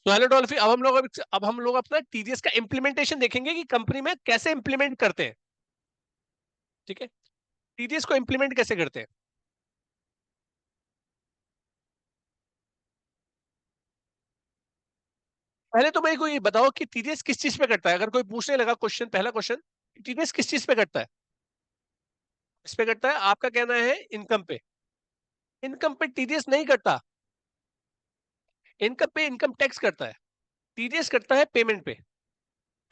तो हेलो डॉल्फी, अब हम लोग अपना टीडीएस का इम्प्लीमेंटेशन देखेंगे कि कंपनी में कैसे इम्प्लीमेंट करते हैं। ठीक है, टीडीएस को इम्प्लीमेंट कैसे करते हैं। पहले तो मेरे को ये बताओ कि टीडीएस किस चीज पे करता है। अगर कोई पूछने लगा क्वेश्चन, पहला क्वेश्चन, टीडीएस किस चीज पे करता है। इस पे करता है, आपका कहना है इनकम पे। इनकम पे टीडीएस नहीं करता। इनकम पे इनकम टैक्स करता है। टीडीएस करता है पेमेंट पे।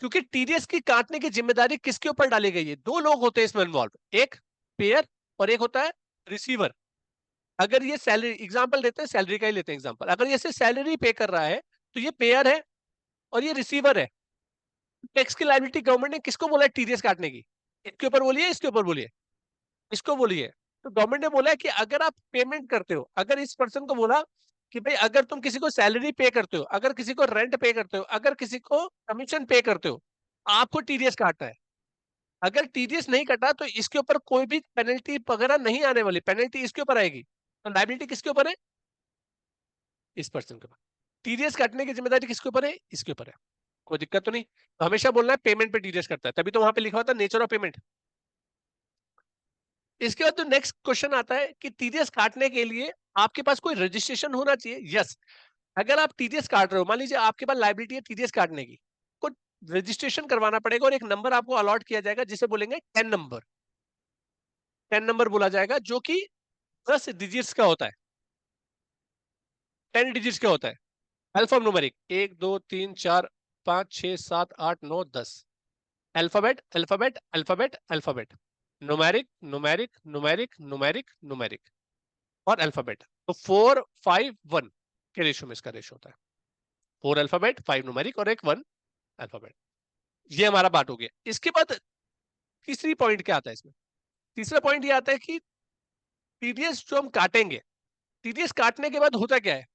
क्योंकि टीडीएस की काटने की जिम्मेदारी किसके ऊपर डाली गई है। दो लोग होते हैं इसमें इन्वॉल्व, एक पेयर और एक होता है रिसीवर। अगर ये सैलरी, एग्जांपल देते हैं, सैलरी का ही लेते हैं एग्जांपल। अगर ये सैलरी पे कर रहा है तो ये पेयर है और ये रिसीवर है। टैक्स की लायबिलिटी गवर्नमेंट ने किसको बोला है टीडीएस काटने की। इसके ऊपर बोलिए, इसके ऊपर बोलिए, इसको बोलिए। तो गवर्नमेंट ने बोला है कि अगर आप पेमेंट करते हो, अगर इस पर्सन को बोला कि भाई अगर तुम किसी को सैलरी पे करते हो, अगर किसी को रेंट पे करते हो, अगर किसी को कमीशन पे करते हो, आपको टीडीएस काटना है। अगर टीडीएस नहीं कटा तो इसके ऊपर कोई भी पेनल्टी वगैरह नहीं आने वाली। पेनल्टी इसके ऊपर आएगी। तो लायबिलिटी किसके ऊपर है, इस पर्सन के ऊपर। टीडीएस काटने की जिम्मेदारी किसके ऊपर है, इसके ऊपर है। कोई दिक्कत तो नहीं। तो हमेशा बोलना है पेमेंट पे टीडीएस करता है, तभी तो वहां पे लिखा होता है नेचर ऑफ पेमेंट। इसके बाद तो नेक्स्ट क्वेश्चन आता है कि टीडीएस काटने के लिए आपके पास कोई रजिस्ट्रेशन होना चाहिए। यस, अगर आप टीडीएस काट रहे हो, मान लीजिए आपके पास लाइबिलिटी है टीडीएस काटने की, को रजिस्ट्रेशन करवाना पड़ेगा और एक नंबर आपको अलॉट किया जाएगा जिसे बोलेंगे 10 नंबर। 10 नंबर बोला जाएगा जो कि 10 डिजिट्स का होता है। 10 डिजिट्स का होता है। Alpha numeric 1 2 3 4 5 6 7 8 9 10। Alphabet alphabet alphabet alphabet. Numeric numeric numeric numeric numeric और अल्फाबेट। तो 4 5 1 के रेशियो में इसका रेशियो होता है। 4 अल्फाबेट, 5 न्यूमेरिक और एक 1 अल्फाबेट। ये हमारा बात हो गया। इसके बाद तीसरी पॉइंट क्या आता है इसमें। तीसरा पॉइंट ये आता है कि टीडीएस जो हम काटेंगे, टीडीएस काटने के बाद होता क्या है,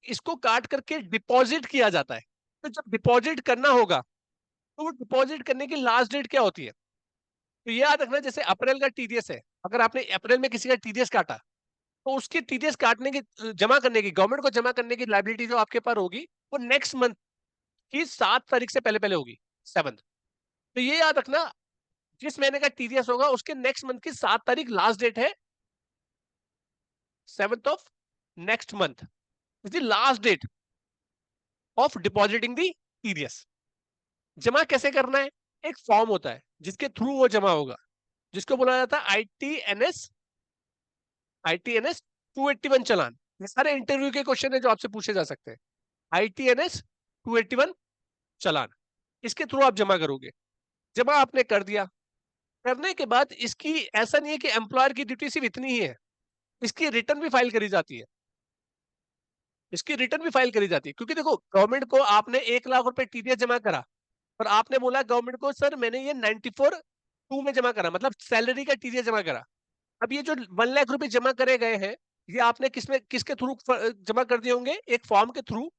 इसको काट करके डिपॉजिट किया जाता है। तो जब डिपॉजिट करना होगा तो वो डिपॉजिट करने की लास्ट डेट क्या होती है। तो ये याद रखना, जैसे अप्रैल का टीडीएस है, अगर आपने अप्रैल में किसी का टीडीएस काटा तो उसकी टीडीएस काटने की, जमा करने की, गवर्नमेंट को जमा करने की लाइबिलिटी जो आपके पास होगी वो नेक्स्ट मंथ की 7 तारीख से पहले पहले होगी, 7। तो ये याद रखना, जिस महीने का टीडीएस होगा उसके नेक्स्ट मंथ की 7 तारीख लास्ट डेट है। 7th of next month is the last date of depositing the TDS. जमा कैसे करना है, एक फॉर्म होता है जिसके थ्रू वो जमा होगा, जिसको बोला जाता है आईटीएनएस। आईटीएनएस 281 चालान। ये सारे इंटरव्यू के क्वेश्चन है जो आपसे पूछे जा सकते हैं। आईटीएनएस 281 चालान, इसके थ्रू आप जमा करोगे। जमा आपने कर दिया, करने के बाद इसकी ऐसा नहीं है कि एम्प्लॉयर की ड्यूटी सिर्फ इतनी ही है, इसकी रिटर्न भी फाइल करी जाती है। इसकी रिटर्न भी फाइल करी जाती है, क्योंकि देखो गवर्नमेंट को आपने 1 लाख रुपए टीडीएस जमा करा और आपने बोला गवर्नमेंट को सर मैंने ये 94(2) में जमा करा, मतलब सैलरी का टीडीएस जमा करा। अब ये जो 1 लाख रुपए जमा करे गए हैं, ये आपने किसमें, किसके थ्रू जमा कर दिए होंगे, एक फॉर्म के थ्रू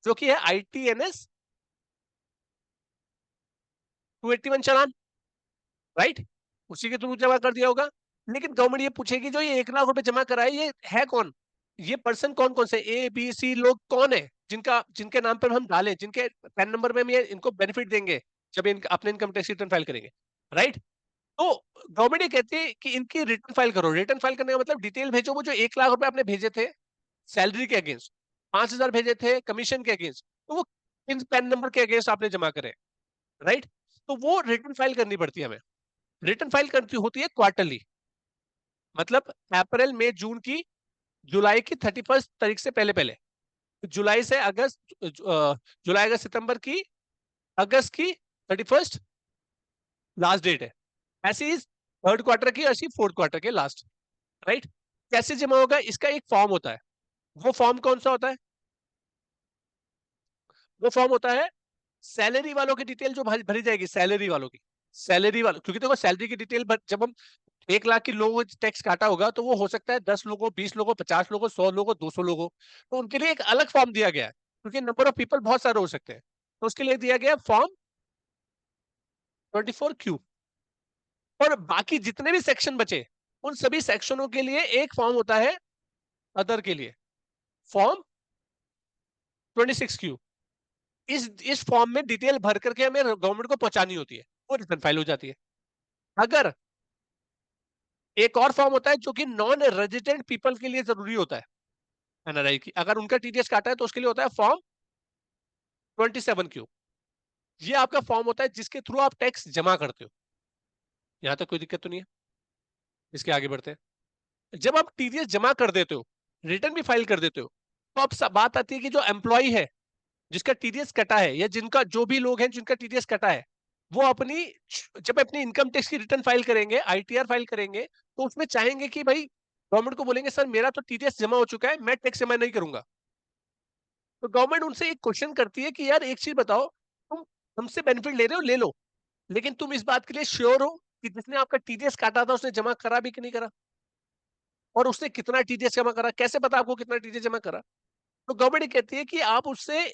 जो कि है आईटीएनएस 281 चालान, राइट। उसी के थ्रू जमा कर दिया होगा। लेकिन गवर्नमेंट ये पूछेगी जो ये 1 लाख रुपए जमा कराए ये है कौन, ये पर्सन कौन कौन से ए बी सी लोग कौन है, जिनका जिनके नाम पर हम डालें, जिनके पैन नंबर में हम ये इनको बेनिफिट देंगे जब अपने इनकम टैक्स रिटर्न फाइल करेंगे, राइट। तो गवर्नमेंट ये कहती है कि इनकी रिटर्न फाइल करो। रिटर्न फाइल करने का मतलब डिटेल भेजो, वो जो 1 लाख रुपए आपने भेजे थे सैलरी के अगेंस्ट, 5,000 भेजे थे कमीशन के अगेंस्ट, तो वो इन पैन नंबर के अगेंस्ट आपने जमा करे, राइट। तो वो रिटर्न फाइल करनी पड़ती है हमें। रिटर्न फाइल करती होती है क्वार्टरली, मतलब अप्रैल मई जून की, जुलाई की 31 तारीख से पहले पहले। जुलाई से अगस्त, जुलाई अगस्त सितंबर की, अगस्त की 31 लास्ट डेट है। ऐसी थर्ड क्वार्टर की, ऐसी फोर्थ क्वार्टर के लास्ट, राइट। कैसे जमा होगा, इसका एक फॉर्म होता है। वो फॉर्म कौन सा होता है, वो फॉर्म होता है सैलरी वालों की डिटेल जो भरी जाएगी, सैलरी वालों की। सैलरी वालों, क्योंकि देखो सैलरी की डिटेल जब हम 1 लाख की लोगों को टैक्स काटा होगा तो वो हो सकता है 10 लोगों, 20 लोगों, 50 लोगों, 100 लोगों, 200 लोगों। तो उनके लिए एक अलग फॉर्म दिया गया है, क्योंकि नंबर ऑफ पीपल बहुत सारे हो सकते हैं। तो उसके लिए दिया गया फॉर्म 24Q। और बाकी जितने भी सेक्शन बचे उन सभी सेक्शनों के लिए एक फॉर्म होता है, अदर के लिए, फॉर्म 26Q। इस फॉर्म में डिटेल भर करके हमें गवर्नमेंट को पहुंचानी होती है, वो रिटर्न फाइल हो जाती है। अगर एक और फॉर्म होता है जो कि नॉन रेजिडेंट पीपल के लिए जरूरी होता है, एनआरआई की, अगर उनका टीडीएस काटा है तो उसके लिए होता है फॉर्म 27Q। ये आपका फॉर्म होता है जिसके थ्रू आप टैक्स जमा करते हो। यहां तक कोई दिक्कत तो नहीं है? इसके आगे बढ़ते हैं। जब आप टीडीएस जमा कर देते हो, रिटर्न भी फाइल कर देते हो, तो अब बात आती है कि जो एम्प्लॉय है जिसका टीडीएस कटा है, या जिनका जो भी लोग हैं जिनका टीडीएस कटा है, वो अपनी जब अपनी इनकम टैक्स की रिटर्न फाइल करेंगे, आईटीआर फाइल करेंगे, तो उसमें चाहेंगे कि भाई गवर्नमेंट को बोलेंगे सर मेरा तो टीडीएस जमा हो चुका है, मैं टैक्स जमा नहीं करूंगा। तो गवर्नमेंट उनसे एक क्वेश्चन करती है कि यार एक चीज बताओ, तुम हमसे बेनिफिट ले रहे हो, ले लो, लेकिन तुम इस बात के लिए श्योर हो कि जिसने आपका टीडीएस काटा था उसने जमा करा भी कि नहीं करा, और उसने कितना टीडीएस जमा करा, कैसे पता आपको कितना टीडीएस जमा करा? तो गवर्नमेंट कहती है कि आप उससे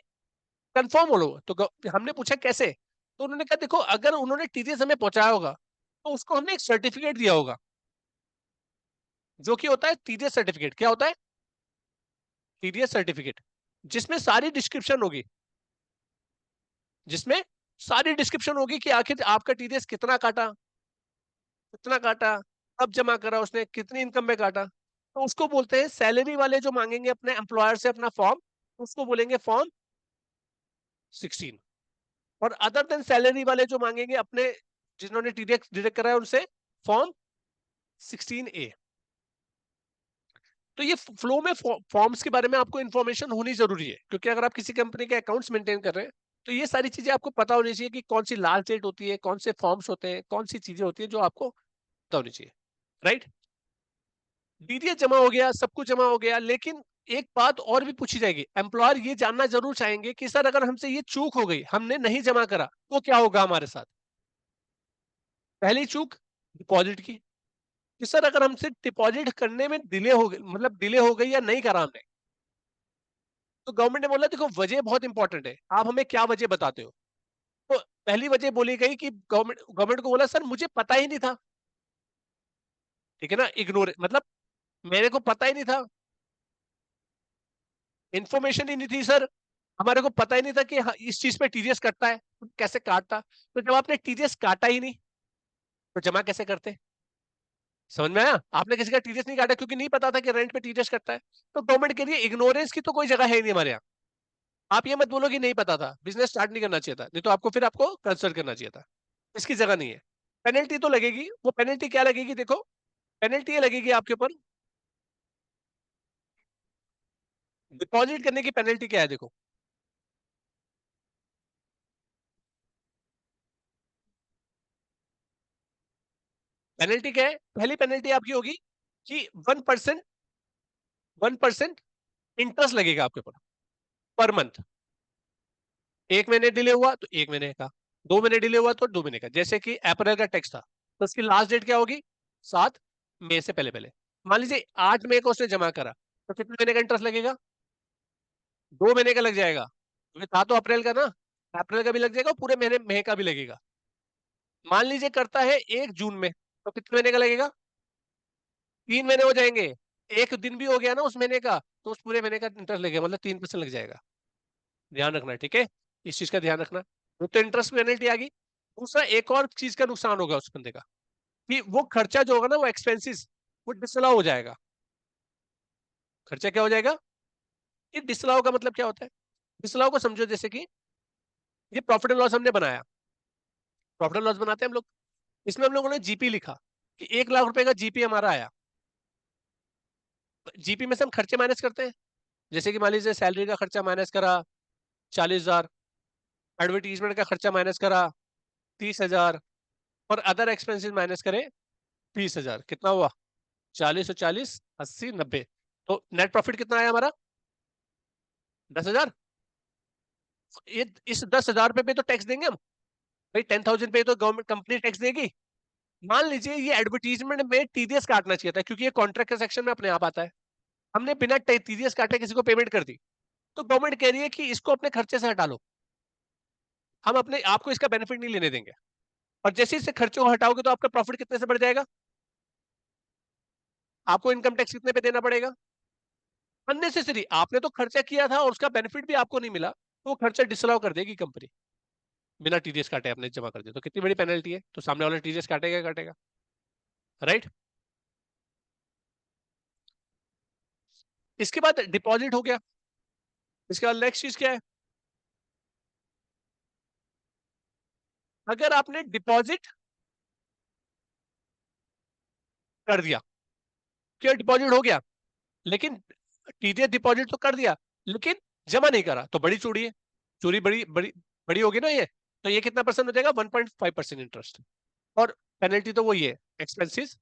कंफर्म हो लो। तो हमने पूछा कैसे, तो उन्होंने कहा देखो अगर उन्होंने टीडीएस हमें पहुंचाया होगा तो उसको हमने एक सर्टिफिकेट दिया होगा, जो कि होता है टीडीएस सर्टिफिकेट। क्या होता है? टीडीएस सर्टिफिकेट, जिसमें सारी डिस्क्रिप्शन होगी, जिसमें सारी डिस्क्रिप्शन होगी कि आखिर आपका टीडीएस कितना काटा, कितना काटा, कब जमा करा उसने, कितनी इनकम में काटा। तो उसको बोलते हैं, सैलरी वाले जो मांगेंगे अपने एम्प्लॉयर से अपना फॉर्म, उसको बोलेंगे फॉर्म 16। और अदर देन सैलरी वाले जो मांगेंगे अपने, जिन्होंने टीडीएस डिडक्ट करा है उनसे, फॉर्म 16A। तो ये फ्लो में फॉर्म्स के बारे में आपको इन्फॉर्मेशन होनी जरूरी है, क्योंकि अगर आप किसी कंपनी के अकाउंट्स मेंटेन कर रहे हैं तो ये सारी चीजें आपको पता होनी चाहिए कि कौन सी लास्ट डेट होती है, कौन से फॉर्म्स होते हैं, कौन सी चीजें होती है जो आपको पता होनी चाहिए। राइट? डीडीएस जमा हो गया, सब कुछ जमा हो गया, लेकिन एक बात और भी पूछी जाएगी। एम्प्लॉयर ये जानना जरूर चाहेंगे कि सर अगर हमसे ये चूक हो गई, हमने नहीं जमा करा, तो क्या होगा हमारे साथ? पहली चूक डिपॉजिट की, कि सर अगर हमसे डिपॉजिट करने में डिले हो गई, मतलब डिले हो गई या नहीं करा हमने, तो गवर्नमेंट ने बोला देखो वजह बहुत इंपॉर्टेंट है, आप हमें क्या वजह बताते हो। तो पहली वजह बोली गई कि गवर्नमेंट गवर्नमेंट को बोला सर मुझे पता ही नहीं था। ठीक है ना, इग्नोर मतलब मेरे को पता ही नहीं था, इंफॉर्मेशन ही नहीं थी सर, हमारे को पता ही नहीं था कि हाँ, इस चीज पे टीडीएस कटता है, तो कैसे काटता। तो जब आपने टीडीएस काटा ही नहीं, तो जमा कैसे करते? समझ में आया? आपने किसी का टीडीएस नहीं काटा क्योंकि नहीं पता था कि रेंट पे टीडीएस कटता है। तो गवर्नमेंट के लिए इग्नोरेंस की तो कोई जगह है ही नहीं हमारे यहाँ। आप ये मत बोलो कि नहीं पता था, बिजनेस स्टार्ट नहीं करना चाहिए था, नहीं तो आपको फिर आपको कंसल्ट करना चाहिए था। इसकी जगह नहीं है। पेनल्टी तो लगेगी, वो पेनल्टी क्या लगेगी देखो, पेनल्टी ये लगेगी आपके ऊपर, डिपॉजिट करने की पेनल्टी क्या है देखो। पेनल्टी क्या है? पहली पेनल्टी आपकी होगी कि 1%, 1% इंटरेस्ट लगेगा आपके ऊपर पर मंथ। एक महीने डिले हुआ तो एक महीने का, 2 महीने डिले हुआ तो 2 महीने का। जैसे कि अप्रैल का टैक्स था, तो उसकी लास्ट डेट क्या होगी? 7 मई से पहले पहले। मान लीजिए 8 मई को उसने जमा करा, तो कितने महीने का इंटरेस्ट लगेगा? 2 महीने का लग जाएगा, क्योंकि था तो अप्रैल का ना, अप्रैल का भी लग जाएगा, पूरे महीने मई का भी लगेगा। मान लीजिए करता है 1 जून में, तो कितने महीने का लगेगा? 3 महीने हो जाएंगे। एक दिन भी हो गया ना उस महीने का, तो उस पूरे महीने का इंटरेस्ट लगेगा, मतलब 3% लग जाएगा। ध्यान रखना, ठीक है? इस चीज का ध्यान रखना। तो इंटरेस्ट पेनल्टी आ गई। दूसरा एक और चीज का नुकसान होगा उस बंदे का, कि वो खर्चा जो होगा ना, वो एक्सपेंसिस, वो डिसअलाउ हो जाएगा। खर्चा क्या हो जाएगा? ये डिसअलाउ का मतलब क्या होता है? डिसअलाउ को समझो जैसे कि ये प्रॉफिट एंड लॉस हमने बनाया, प्रॉफिट एंड लॉस बनाते हैं हम लोग, इसमें हम लोगों ने जीपी लिखा कि 1 लाख रुपए का जीपी हमारा आया। जीपी में से हम खर्चे माइनस करते हैं, जैसे कि मान लीजिए सैलरी का खर्चा माइनस करा 40,000, एडवर्टीजमेंट का खर्चा माइनस करा 30,000, और अदर एक्सपेंसिस माइनस करें 20,000। कितना हुआ? 40 और 40, 80, 90। तो नेट प्रॉफिट कितना आया हमारा? 10,000। ये इस 10,000 पे तो टैक्स देंगे हम, भाई 10,000 पे तो गवर्नमेंट कंपनी टैक्स देगी। मान लीजिए ये एडवर्टीजमेंट में टीडीएस काटना चाहिए था, क्योंकि ये कॉन्ट्रैक्ट के सेक्शन में अपने आप आता है, हमने बिना टीडीएस काटे किसी को पेमेंट कर दी, तो गवर्नमेंट कह रही है कि इसको अपने खर्चे से हटा लो, हम अपने आपको इसका बेनिफिट नहीं लेने देंगे। और जैसे ही खर्चे को हटाओगे तो आपका प्रॉफिट कितने से बढ़ जाएगा? आपको इनकम टैक्स कितने पे देना पड़ेगा? अननेसेसरी, आपने तो खर्चा किया था और उसका बेनिफिट भी आपको नहीं मिला, तो वो खर्चा डिसअलाउ कर देगी कंपनी, बिना टीडीएस काटे आपने जमा कर दिया तो कितनी बड़ी पेनल्टी है, तो सामने वाला टीडीएस काटेगा काटेगा, राइट। इसके बाद डिपॉजिट हो गया, इसके बाद नेक्स्ट चीज क्या है, अगर आपने डिपॉजिट कर दिया, क्या डिपॉजिट हो गया, लेकिन टीडीएस डिपॉजिट तो कर दिया लेकिन जमा नहीं करा, तो बड़ी चोरी है, चोरी बड़ी बड़ी बड़ी होगी ना ये, तो ये कितना परसेंट हो जाएगा, 1.5% इंटरेस्ट, और पेनल्टी तो वही है, एक्सपेंसिस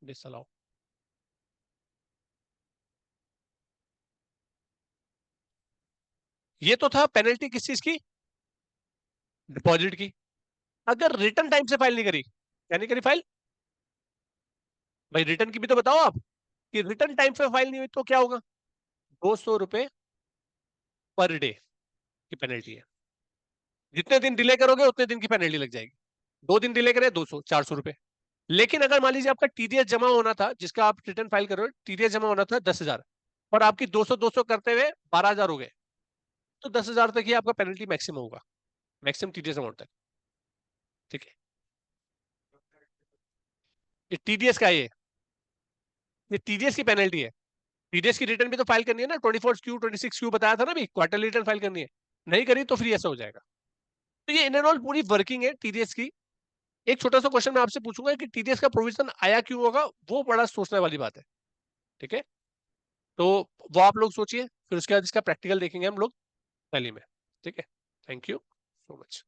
डिसअलाउ। ये तो था पेनल्टी किस चीज की, डिपॉजिट की। अगर रिटर्न टाइम से फाइल नहीं करी, क्या नहीं करी फाइल, भाई रिटर्न की भी तो बताओ आप, कि रिटर्न टाइम पे फाइल नहीं हुई तो क्या होगा, 200 रुपए पर डे की पेनल्टी है, जितने दिन डिले करोगे उतने दिन की पेनल्टी लग जाएगी, 2 दिन डिले करे 200 400 रुपए। लेकिन अगर मान लीजिए आपका टीडीएस जमा होना था, जिसका आप रिटर्न फाइल कर रहे हो, टीडीएस जमा होना था 10,000, और आपकी 200 200 करते हुए 12,000 हो गए, तो 10,000 तक ही आपका पेनल्टी मैक्सिमम होगा, मैक्सिमम टीडीएस अमाउंट तक, ठीक है। ये टीडीएस का है, ये टीडीएस की पेनल्टी है। टीडीएस की रिटर्न भी तो फाइल करनी है ना, 24Q 26Q बताया था ना भी, क्वार्टरली रिटर्न फाइल करनी है, नहीं करी तो फिर ऐसा हो जाएगा। तो ये इन एंड ऑल पूरी वर्किंग है टीडीएस की। एक छोटा सा क्वेश्चन मैं आपसे पूछूंगा कि टीडीएस का प्रोविजन आया क्यों होगा, वो बड़ा सोचने वाली बात है, ठीक है। तो वो आप लोग सोचिए, फिर उसके बाद इसका प्रैक्टिकल देखेंगे हम लोग पहले में, ठीक है। Thank you so much.